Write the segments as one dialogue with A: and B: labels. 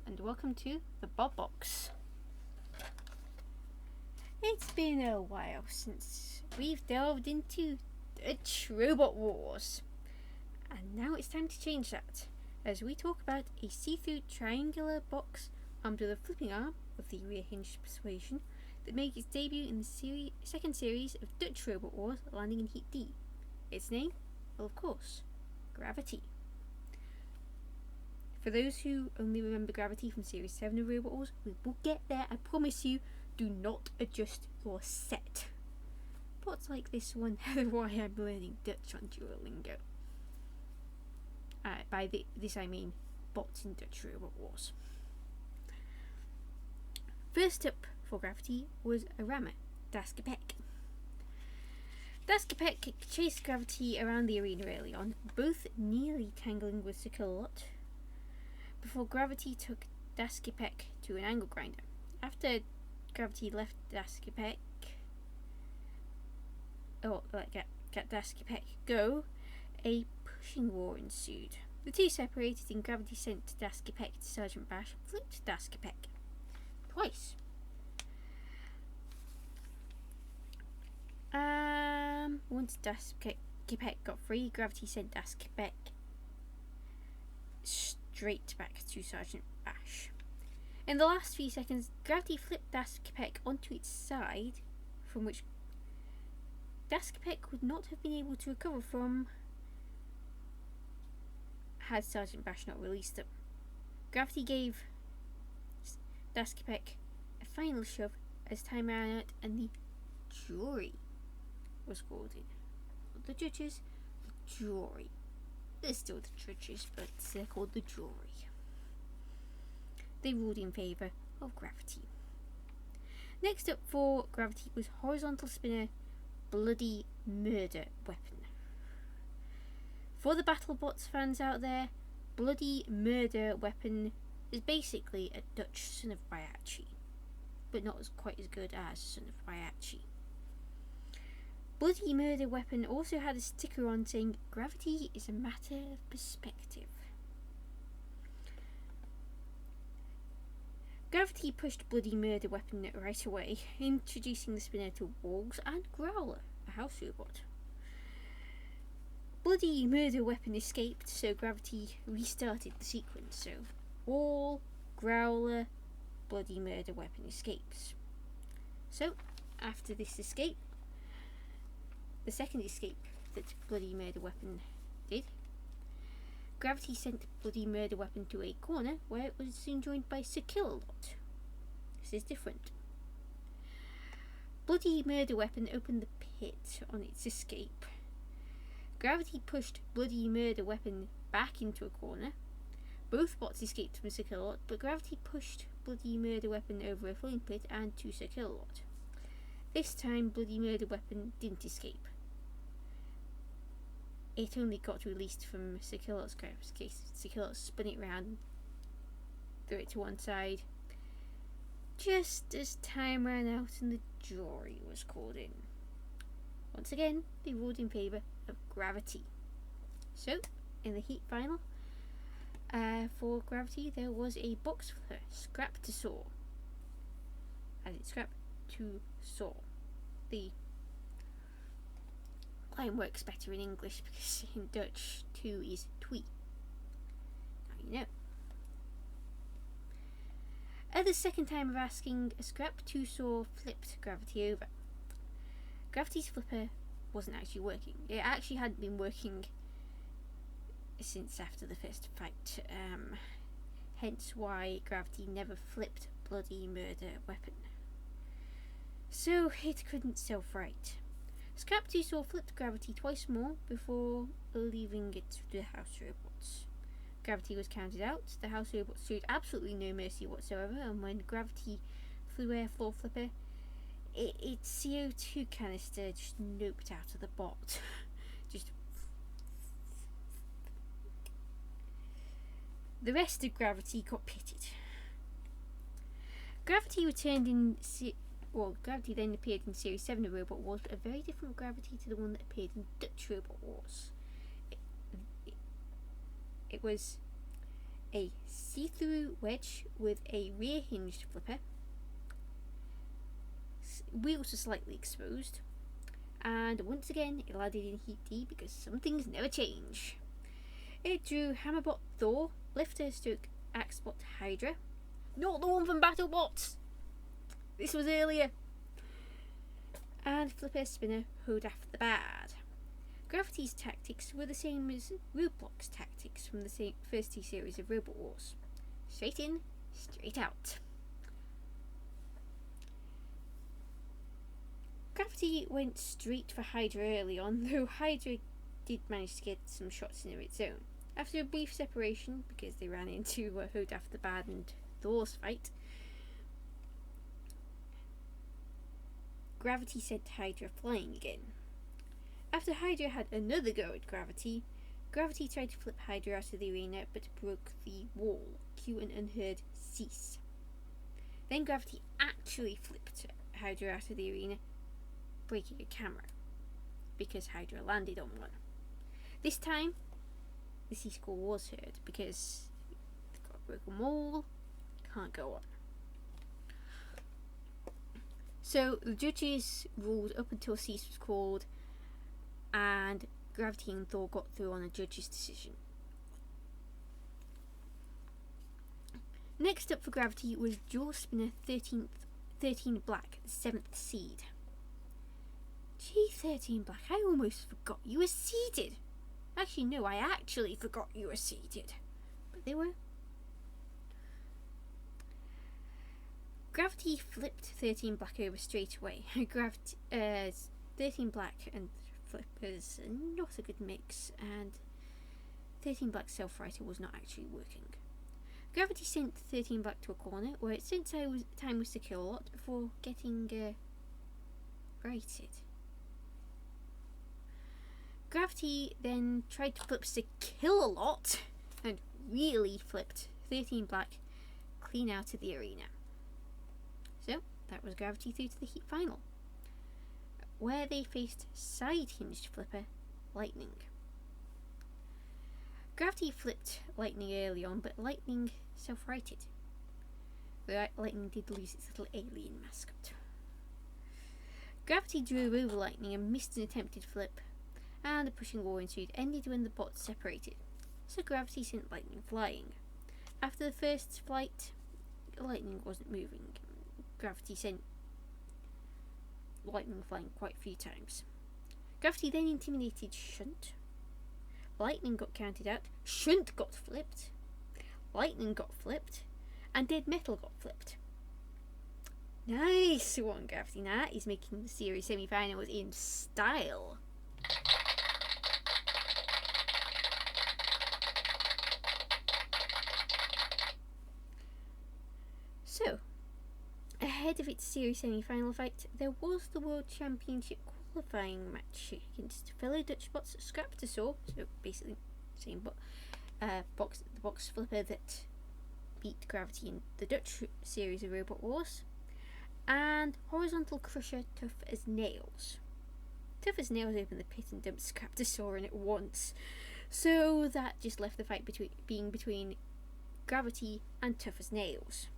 A: and welcome to the Bob Box. It's been a while since we've delved into the Trobot Wars, and now it's time to change that as we talk about a see-through triangular box armed with a flipping arm with the rear hinged persuasion that made its debut in the second series of Dutch Robot Wars, landing in Heat D. Its name? Well, of course, Gravity. For those who only remember Gravity from Series 7 of Robot Wars, we will get there, I promise you. Do not adjust your set. Bots like this one are why I'm learning Dutch on Duolingo. By this I mean bots in Dutch Robot Wars. First up for Gravity was a rammer, Das Gepäck. Das Gepäck chased Gravity around the arena early on, both nearly tangling with Sir Killalot, before Gravity took Das Gepäck to an angle grinder. After Gravity left Das Gepäck, let Das Gepäck go, a pushing war ensued. The two separated and Gravity sent Das Gepäck to Sergeant Bash, flipped Das Gepäck twice. Once Das Gepäck got free, Gravity sent Das Gepäck straight back to Sergeant Bash. In the last few seconds, Gravity flipped Das Gepäck onto its side, from which Das Gepäck would not have been able to recover from had Sergeant Bash not released him. Gravity gave Das Gepäck a final shove as time ran out and the jury was called in. Not the judges, the jury. They're still the judges, but they're called the jury. They ruled in favour of Gravity. Next up for Gravity was Horizontal Spinner Bloody Murder Weapon. For the BattleBots fans out there, Bloody Murder Weapon is basically a Dutch Son of Baiachi, but not quite as good as Son of Baiachi. Bloody Murder Weapon also had a sticker on saying, "Gravity is a matter of perspective." Gravity pushed Bloody Murder Weapon right away, introducing the spinner to Wargs and Growler, a house robot. Bloody Murder Weapon escaped, so Gravity restarted the sequence. So, Wall, Growler, Bloody Murder Weapon escapes. So, after this escape, the second escape that Bloody Murder Weapon did, Gravity sent Bloody Murder Weapon to a corner where it was soon joined by Sir Killalot. This is different. Bloody Murder Weapon opened the pit on its escape. Gravity pushed Bloody Murder Weapon back into a corner. Both bots escaped from Sir Killalot, but Gravity pushed Bloody Murder Weapon over a floating pit and to Sir Killalot. This time, Bloody Murder Weapon didn't escape. It only got released from Sir Killalot's case. Sir Killalot spun it round, threw it to one side, just as time ran out and the jury was called in. Once again, they ruled in favour of Gravity. So, in the heat final, for Gravity, there was a box flipper, Scrap to Saw. As it's Scrap to Saw. The line works better in English because in Dutch, two is twee. Now you know. At the second time of asking, a Scrap to Saw flipped Gravity over. Gravity's flipper wasn't actually working. It actually hadn't been working since after the first fight. Hence why Gravity never flipped Bloody Murder Weapon. So it couldn't self-right. Scrap 2 Saw flipped Gravity twice more before leaving it to the house robots. Gravity was counted out. The house robots showed absolutely no mercy whatsoever, and when Gravity flew a floor flipper, its CO2 canister just noped out of the bot. Just. The rest of Gravity got pitted. Gravity returned in. Gravity then appeared in Series 7 of Robot Wars, but a very different Gravity to the one that appeared in Dutch Robot Wars. It was a see-through wedge with a rear-hinged flipper. Wheels are slightly exposed. And once again, it landed in Heat D because some things never change. It drew Hammerbot Thor, Lifter Stroke Axebot Hydra. Not the one from BattleBots! This was earlier. And Flipper Spinner Hodaf the Bad. Gravity's tactics were the same as Roadblock's tactics from the first two series of Robot Wars. Straight in, straight out. Gravity went straight for Hydra early on, though Hydra did manage to get some shots in of its own. After a brief separation, because they ran into Hodaf the Bad and Thor's fight, Gravity sent Hydra flying again. After Hydra had another go at Gravity, Gravity tried to flip Hydra out of the arena but broke the wall. Cue an unheard cease. Then Gravity actually flipped Hydra out of the arena, breaking a camera, because Hydra landed on one. This time, the C-score was heard because they've got a broken wall, can't go on. So the judges ruled up until cease was called, and Gravity and Thor got through on a judge's decision. Next up for Gravity was Dual Spinner 13 Black, the 7th seed. Gee, 13 Black, I almost forgot you were seeded. Actually, no, I actually forgot you were seeded. But they were. Gravity flipped 13 Black over straight away. 13 Black and Flippers are not a good mix, and 13 Black's Self-Writer was not actually working. Gravity sent 13 Black to a corner where its time was to kill a lot before getting righted. Gravity then tried to flip to kill a lot and really flipped 13 Black clean out of the arena. So that was Gravity through to the Heat Final, where they faced side-hinged flipper Lightning. Gravity flipped Lightning early on, but Lightning self-righted. The Lightning did lose its little alien mascot. Gravity drove over Lightning and missed an attempted flip, and the pushing war ensued ended when the bots separated, so Gravity sent Lightning flying. After the first flight, Lightning wasn't moving. Gravity sent Lightning flying quite a few times. Gravity then intimidated Shunt. Lightning got counted out, Shunt got flipped, Lightning got flipped, and Dead Metal got flipped. Nice one, Gravity. Now he's making the series semi-finals in style. So, ahead of its series semi-final fight, there was the World Championship qualifying match against fellow Dutch bots Scraptosaur, so basically same box flipper that beat Gravity in the Dutch series of Robot Wars, and Horizontal Crusher Tough as Nails. Tough as Nails opened the pit and dumped Scraptosaur in at once, so that just left the fight between Gravity and Tough as Nails.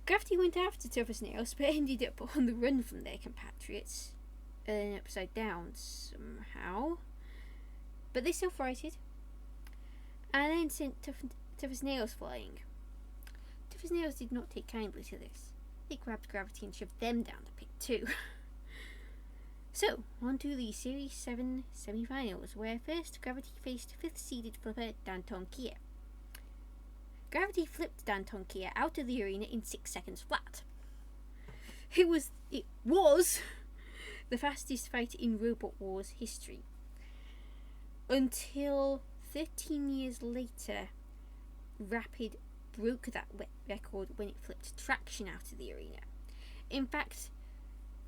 A: Gravity went after Tough as Nails, but ended up on the run from their compatriots, upside down somehow. But they self-righted, and then sent Tough as Nails flying. Tough as Nails did not take kindly to this. They grabbed Gravity and shoved them down the pit too. So, on to the Series 7 semi-finals, where first Gravity faced 5th seeded flipper Danton Kia. Gravity flipped Danton Kia out of the arena in 6 seconds flat. It was the fastest fight in Robot Wars history, until 13 years later Rapid broke that record when it flipped Traction out of the arena. In fact,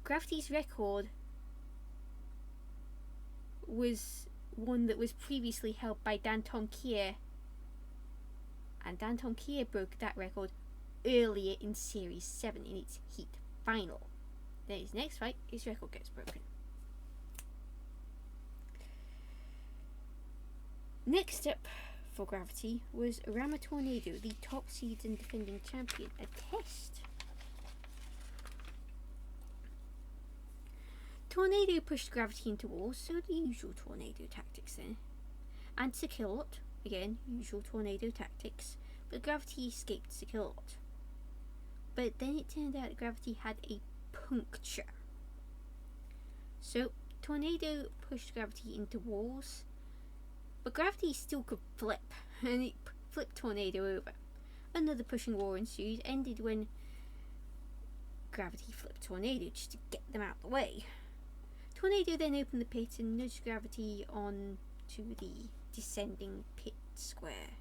A: Gravity's record was one that was previously held by Danton Kia, and Danton Kia broke that record earlier in Series 7 in its Heat Final. Then his next fight, his record gets broken. Next up for Gravity was Rama Tornado, the top seed and defending champion. A test. Tornado pushed Gravity into walls, so the usual Tornado tactics then. And Sekilot, again, usual Tornado tactics, but Gravity escaped Sekilot. But then it turned out that Gravity had a puncture. So, Tornado pushed Gravity into walls, but Gravity still could flip, and it flipped Tornado over. Another pushing war ensued, ended when Gravity flipped Tornado just to get them out of the way. Tornado then opened the pit and nudged Gravity on to the descending pit square.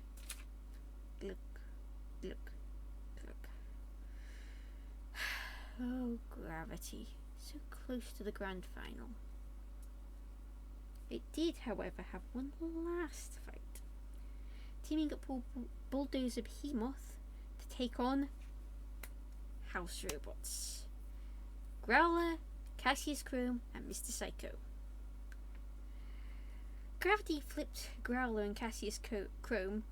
A: Look, look, look. Oh, Gravity. So close to the grand final. It did, however, have one last fight. Teaming up Bulldozer Behemoth to take on House Robots. Growler, Cassius Chrome, and Mr. Psycho. Gravity flipped Growler and Cassius Chrome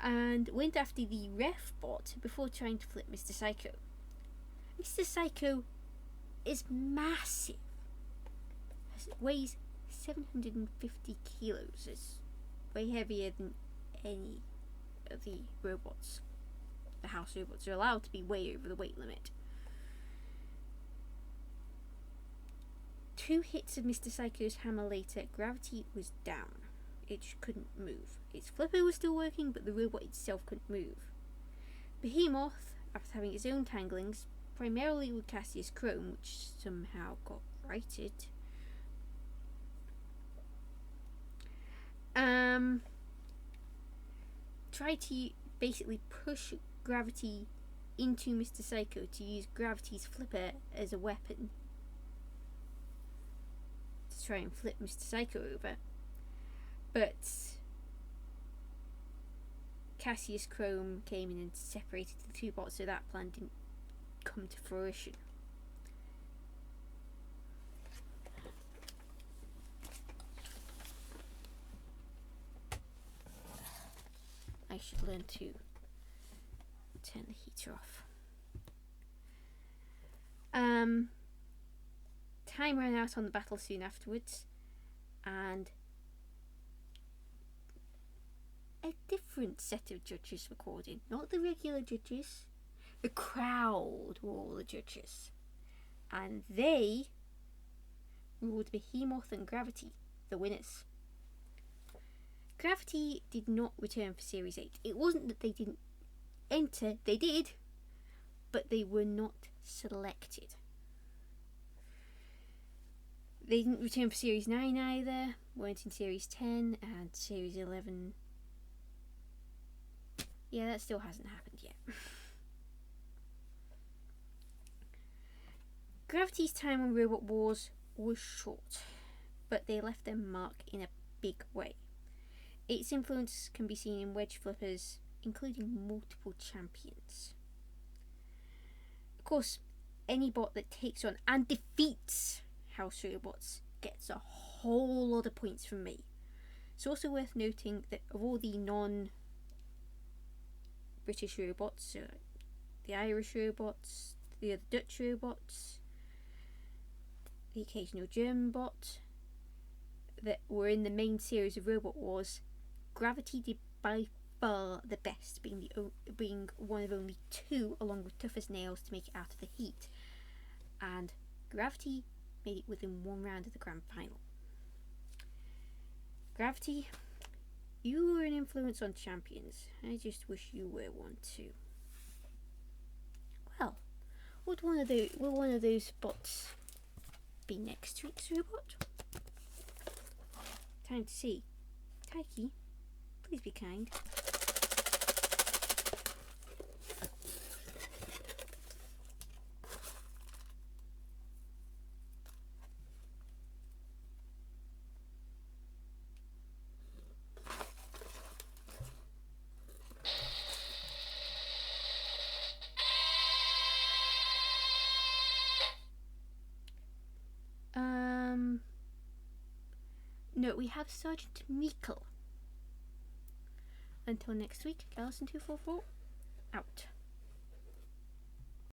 A: and went after the Ref Bot before trying to flip Mr. Psycho. Mr. Psycho is massive. It weighs 750 kilos. It's way heavier than any of the robots. The house robots are allowed to be way over the weight limit. 2 hits of Mr. Psycho's hammer later, Gravity was down. It couldn't move. Its flipper was still working, but the robot itself couldn't move. Behemoth, after having its own tanglings, primarily with Cassius Chrome, which somehow got righted, tried to basically push Gravity into Mr. Psycho to use Gravity's flipper as a weapon to try and flip Mr. Psycho over. But Cassius Chrome came in and separated the two bots, so that plan didn't come to fruition. I should learn to turn the heater off. Time ran out on the battle soon afterwards, and a different set of judges were called in. Not the regular judges. The crowd were all the judges. And they ruled Behemoth and Gravity, the winners. Gravity did not return for Series 8. It wasn't that they didn't enter, they did, but they were not selected. They didn't return for Series 9 either, weren't in Series 10, and Series 11. Yeah, that still hasn't happened yet. Gravity's time on Robot Wars was short, but they left their mark in a big way. Its influence can be seen in wedge flippers, including multiple champions. Of course, any bot that takes on and defeats House Robots gets a whole lot of points from me. It's also worth noting that of all the non-British robots, so the Irish robots, the other Dutch robots, the occasional German bot that were in the main series of Robot Wars, Gravity did by far the best, being one of only 2, along with Tough as Nails, to make it out of the heat. And Gravity made it within 1 round of the grand final. Gravity, you were an influence on champions. I just wish you were one too. Well, will one of those bots be next week's robot? Time to see. Taiki, please be kind. No, we have Sergeant Meikle. Until next week, Gallison244 out.